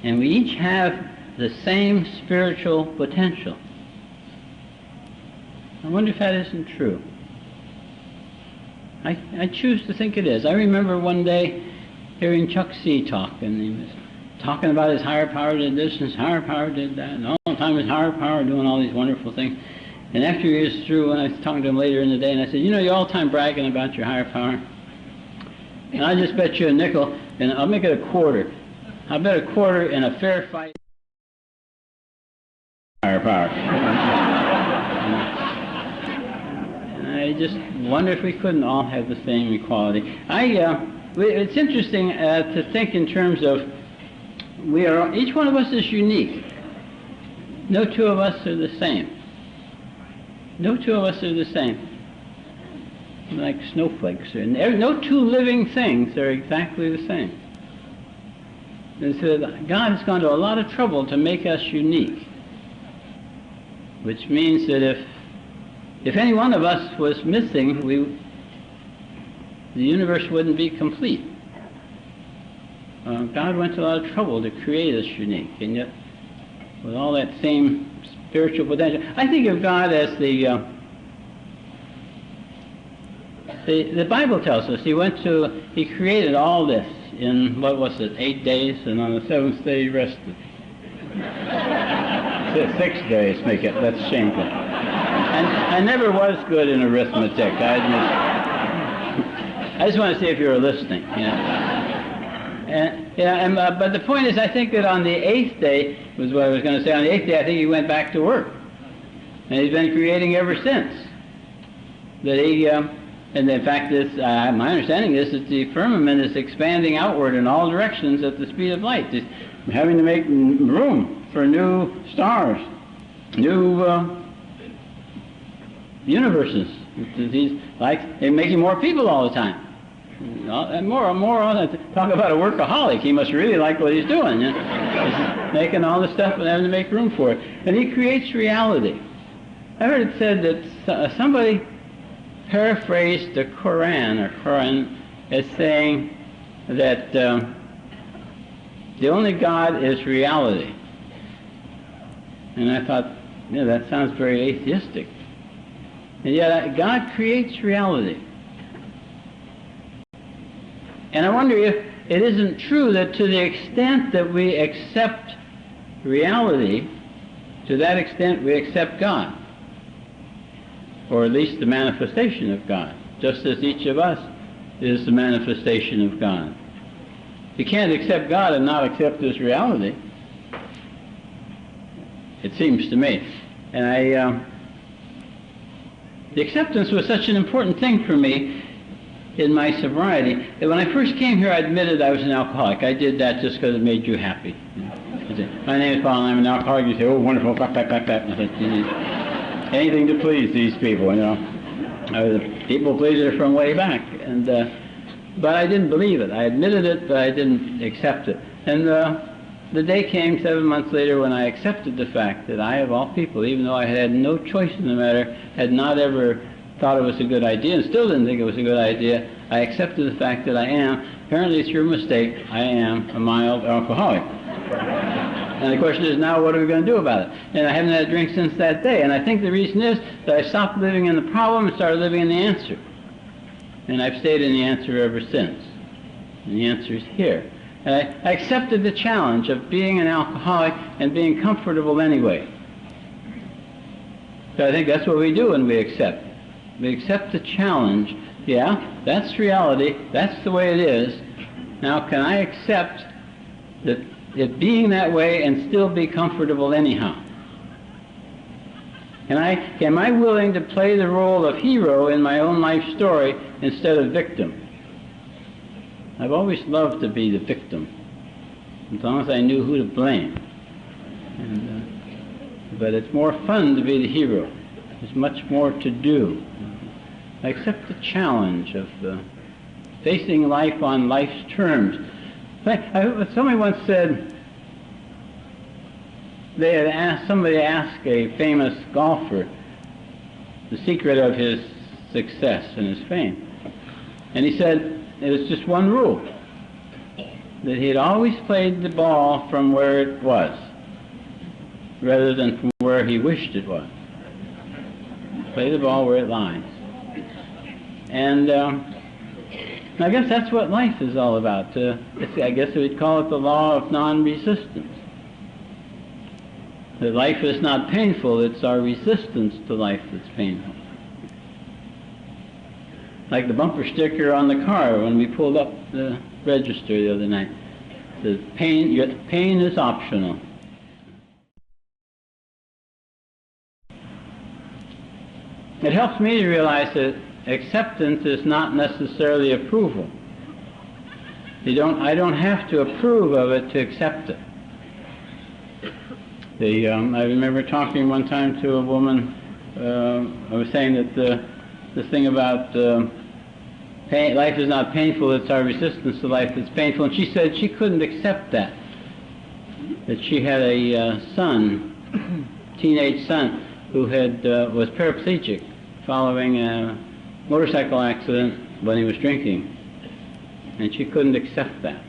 and we each have the same spiritual potential. I wonder if that isn't true. I choose to think it is. I remember one day hearing Chuck C. talk, and he was talking about his higher power did this and his higher power did that, and all the time his higher power doing all these wonderful things. And after he was through, and I was talking to him later in the day, and I said, you know, you're all the time bragging about your higher power. And I just bet you a nickel, and I'll make it a quarter. I bet a quarter in a fair fight. Firepower. And I just wonder if we couldn't all have the same equality. It's interesting to think in terms of each one of us is unique. No two of us are the same. No two of us are the same. Like snowflakes. No two living things are exactly the same. And so God has gone to a lot of trouble to make us unique. Which means that if any one of us was missing, the universe wouldn't be complete. God went to a lot of trouble to create us unique, and yet with all that same spiritual potential. I think of God as the Bible tells us He created all this in, 8 days, and on the 7th day He rested. 6 days, that's shameful. And I never was good in arithmetic, I admit. I just want to see if you were listening. But the point is, I think that on the 8th day, was what I was going to say, on the 8th day I think He went back to work. And He's been creating ever since. And in fact, my understanding is that the firmament is expanding outward in all directions at the speed of light. It's having to make room for new stars, new universes. They're making more people all the time. And more talk about a workaholic. He must really like what he's doing. He's making all the stuff and having to make room for it. And He creates reality. I heard it said that somebody paraphrased the Quran as saying that the only God is reality. And I thought, that sounds very atheistic. And yet God creates reality. And I wonder if it isn't true that to the extent that we accept reality, to that extent we accept God. Or at least the manifestation of God, just as each of us is the manifestation of God. You can't accept God and not accept His reality, it seems to me. And the acceptance was such an important thing for me in my sobriety that when I first came here I admitted I was an alcoholic. I did that just because it made you happy. My name is Paul and I'm an alcoholic. You say, oh, wonderful, clap, clap, clap, clap. Anything to please these people, I was a people pleaser from way back, but I didn't believe it. I admitted it, but I didn't accept it. And the day came 7 months later when I accepted the fact that I, of all people, even though I had no choice in the matter, had not ever thought it was a good idea, and still didn't think it was a good idea, I accepted the fact that I am, apparently through mistake, I am a mild alcoholic. And the question is now, what are we going to do about it? And I haven't had a drink since that day. And I think the reason is that I stopped living in the problem and started living in the answer. And I've stayed in the answer ever since. And the answer is here. And I accepted the challenge of being an alcoholic and being comfortable anyway. So I think that's what we do when we accept. We accept the challenge. Yeah, that's reality. That's the way it is. Now, can I accept that it being that way and still be comfortable anyhow? Am I willing to play the role of hero in my own life story instead of victim? I've always loved to be the victim, as long as I knew who to blame. But it's more fun to be the hero. There's much more to do. I accept the challenge of facing life on life's terms. Somebody once said, somebody asked a famous golfer the secret of his success and his fame. And he said it was just one rule, that he had always played the ball from where it was, rather than from where he wished it was. Play the ball where it lies. And I guess that's what life is all about. I guess we'd call it the law of non-resistance. That life is not painful, it's our resistance to life that's painful. Like the bumper sticker on the car when we pulled up the register the other night. The pain is optional. It helps me to realize that acceptance is not necessarily approval. I don't have to approve of it to accept it. I remember talking one time to a woman. I was saying that the thing about pain, life is not painful, it's our resistance to life that's painful. And she said she couldn't accept that she had a son, teenage son, who was paraplegic following a motorcycle accident when he was drinking. And she couldn't accept that.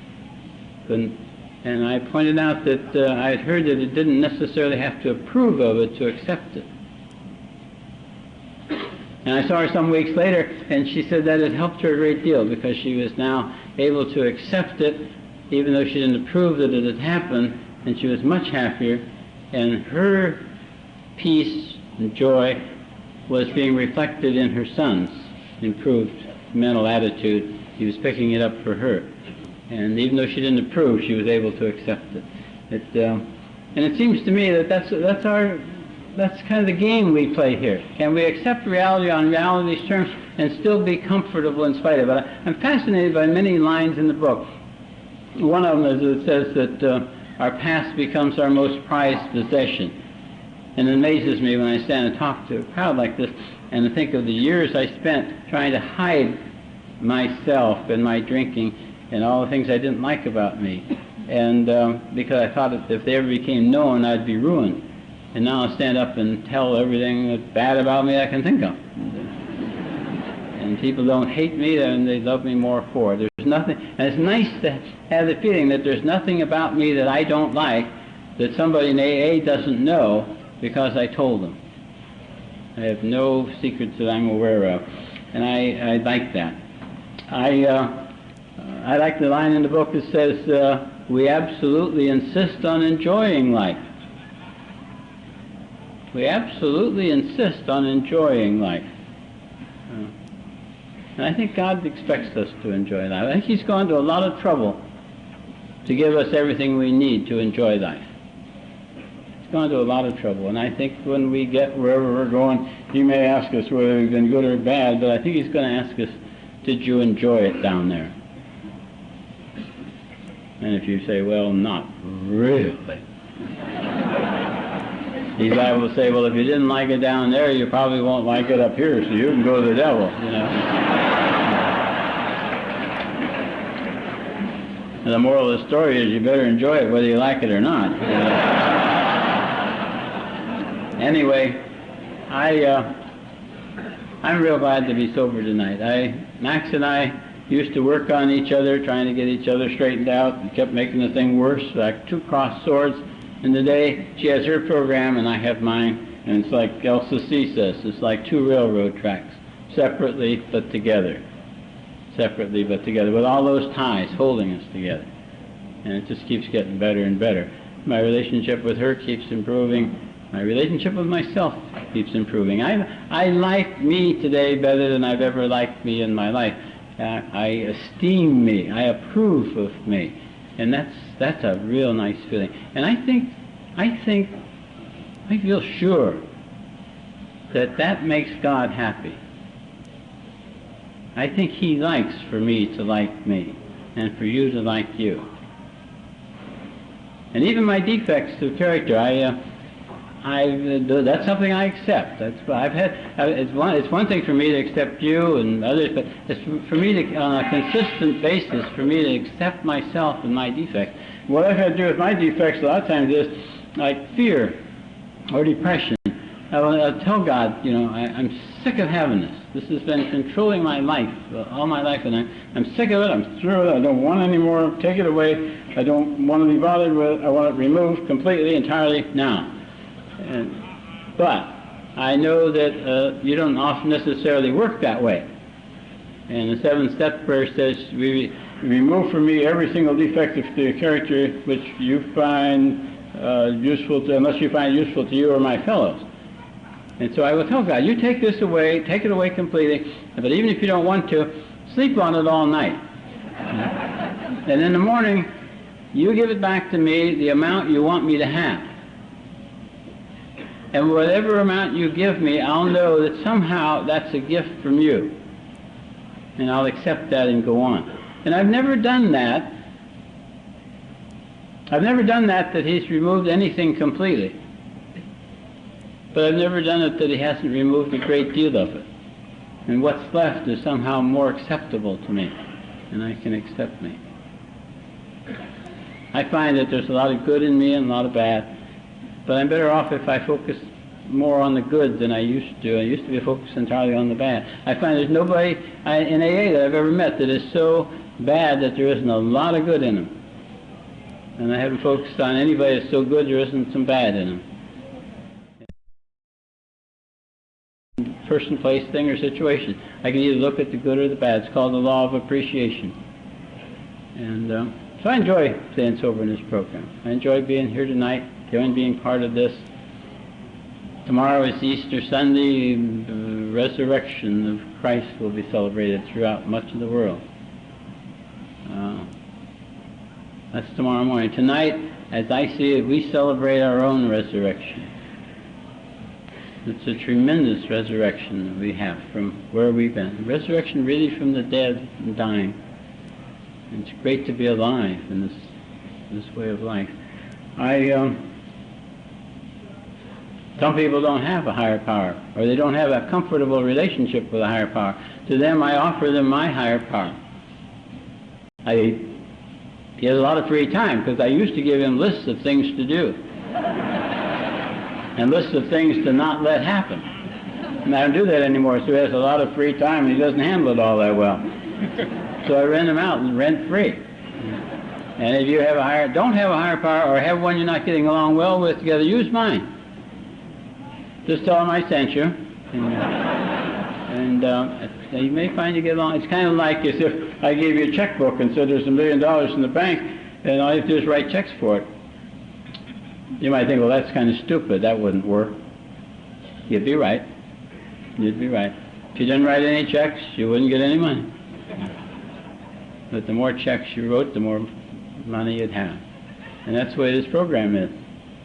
And I pointed out that I had heard that it didn't necessarily have to approve of it to accept it. And I saw her some weeks later, and she said that it helped her a great deal because she was now able to accept it, even though she didn't approve that it had happened, and she was much happier. And her peace and joy was being reflected in her son's improved mental attitude. He was picking it up for her. And even though she didn't approve, she was able to accept it. And it seems to me that that's kind of the game we play here. Can we accept reality on reality's terms and still be comfortable in spite of it? I'm fascinated by many lines in the book. One of them is it says that our past becomes our most prized possession. And it amazes me when I stand and talk to a crowd like this and to think of the years I spent trying to hide myself and my drinking and all the things I didn't like about me. And because I thought that if they ever became known, I'd be ruined. And now I'll stand up and tell everything that's bad about me I can think of. And people don't hate me, and they love me more for it. There's nothing, and it's nice to have the feeling that there's nothing about me that I don't like that somebody in AA doesn't know because I told them. I have no secrets that I'm aware of. And I like that. I like the line in the book that says, we absolutely insist on enjoying life. We absolutely insist on enjoying life. And I think God expects us to enjoy life. I think He's gone to a lot of trouble to give us everything we need to enjoy life. He's gone to a lot of trouble. And I think when we get wherever we're going, He may ask us whether we've been good or bad, but I think He's going to ask us, did you enjoy it down there? And if you say, well, not really, He's liable to say, well, if you didn't like it down there, you probably won't like it up here, so you can go to the devil, you know. And the moral of the story is you better enjoy it whether you like it or not. Anyway, I'm real glad to be sober tonight. Max and I used to work on each other, trying to get each other straightened out, and kept making the thing worse, like two crossed swords. And today, she has her program and I have mine, and it's like Elsa C says, it's like two railroad tracks, separately but together. Separately but together, with all those ties holding us together. And it just keeps getting better and better. My relationship with her keeps improving. My relationship with myself keeps improving. I like me today better than I've ever liked me in my life. I esteem me. I approve of me. And that's a real nice feeling. And I feel sure that makes God happy. I think He likes for me to like me, and for you to like you. And even my defects of character, that's something I accept. It's one thing for me to accept you and others, but it's for me to, on a consistent basis, for me to accept myself and my defects. What I've had to do with my defects a lot of times is like fear or depression. I'll tell God, you know, I'm sick of having this. This has been controlling my life, all my life, and I'm sick of it. I'm through with it. I don't want it anymore. Take it away. I don't want to be bothered with it. I want it removed completely, entirely now. But I know that you don't often necessarily work that way. And the seventh-step prayer says, remove from me every single defect of the character which you find useful to, unless you find useful to you or my fellows. And so I will tell God, you take this away, take it away completely, but even if you don't want to, sleep on it all night. And in the morning, You give it back to me the amount you want me to have. And whatever amount you give me, I'll know that somehow that's a gift from you. And I'll accept that and go on. And I've never done that. I've never done that he's removed anything completely. But I've never done it that he hasn't removed a great deal of it. And what's left is somehow more acceptable to me. And I can accept me. I find that there's a lot of good in me and a lot of bad. But I'm better off if I focus more on the good than I used to. I used to be focused entirely on the bad. I find there's nobody in AA that I've ever met that is so bad that there isn't a lot of good in them. And I haven't focused on anybody that's so good there isn't some bad in them. Person, place, thing, or situation. I can either look at the good or the bad. It's called the law of appreciation. And so I enjoy staying sober in this program. I enjoy being here tonight, enjoying being part of this. Tomorrow is Easter Sunday. The resurrection of Christ will be celebrated throughout much of the world. That's tomorrow morning. Tonight, as I see it, we celebrate our own resurrection. It's a tremendous resurrection that we have from where we've been. Resurrection really from the dead and dying. And it's great to be alive in this way of life. Some people don't have a higher power, or they don't have a comfortable relationship with a higher power. To them, I offer them my higher power. He has a lot of free time because I used to give him lists of things to do and lists of things to not let happen. And I don't do that anymore, so he has a lot of free time and he doesn't handle it all that well. So I rent him out and rent free. And if you don't have a higher power or have one you're not getting along well with together, use mine. Just tell him I sent you. And you may find you get along. It's kind of like as if I gave you a checkbook and said there's $1 million in the bank and all you have to do is write checks for it. You might think, well, that's kind of stupid. That wouldn't work. You'd be right. You'd be right. If you didn't write any checks, you wouldn't get any money. But the more checks you wrote, the more money you'd have. And that's the way this program is.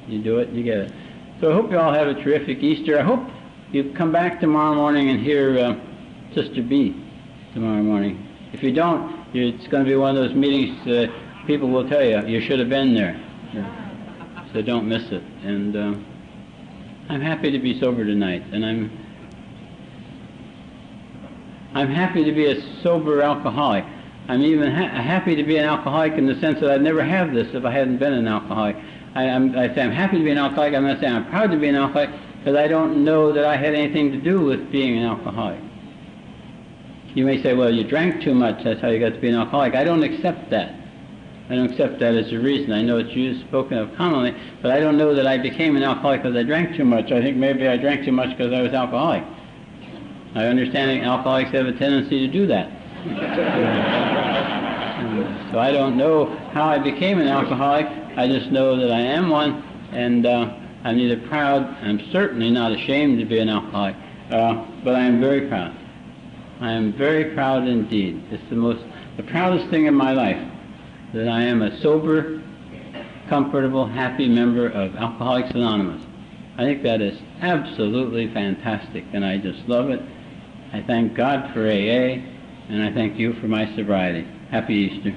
You do it, you get it. So I hope you all have a terrific Easter. I hope you come back tomorrow morning and hear Sister B tomorrow morning. If you don't, it's going to be one of those meetings people will tell you, you should have been there. So don't miss it. And I'm happy to be sober tonight. And I'm happy to be a sober alcoholic. I'm even happy to be an alcoholic in the sense that I'd never have this if I hadn't been an alcoholic. I say I'm happy to be an alcoholic. I'm not saying I'm proud to be an alcoholic because I don't know that I had anything to do with being an alcoholic. You may say, well, you drank too much, that's how you got to be an alcoholic. I don't accept that. I don't accept that as a reason. I know it's used, spoken of commonly, but I don't know that I became an alcoholic because I drank too much. I think maybe I drank too much because I was alcoholic. I understand that alcoholics have a tendency to do that. So I don't know how I became an alcoholic. I just know that I am one, and I'm neither proud, I'm certainly not ashamed to be an alcoholic, but I am very proud. I am very proud indeed. It's the proudest thing in my life that I am a sober, comfortable, happy member of Alcoholics Anonymous. I think that is absolutely fantastic, and I just love it. I thank God for AA, and I thank you for my sobriety. Happy Easter.